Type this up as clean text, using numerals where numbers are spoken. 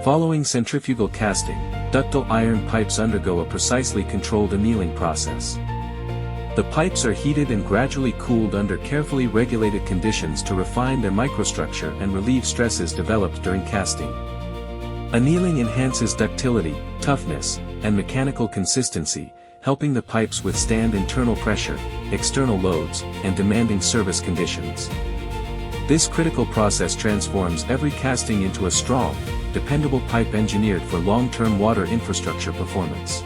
Following centrifugal casting, ductile iron pipes undergo a precisely controlled annealing process. The pipes are heated and gradually cooled under carefully regulated conditions to refine their microstructure and relieve stresses developed during casting. Annealing enhances ductility, toughness, and mechanical consistency, helping the pipes withstand internal pressure, external loads, and demanding service conditions. This critical process transforms every casting into a strong, dependable pipe engineered for long-term water infrastructure performance.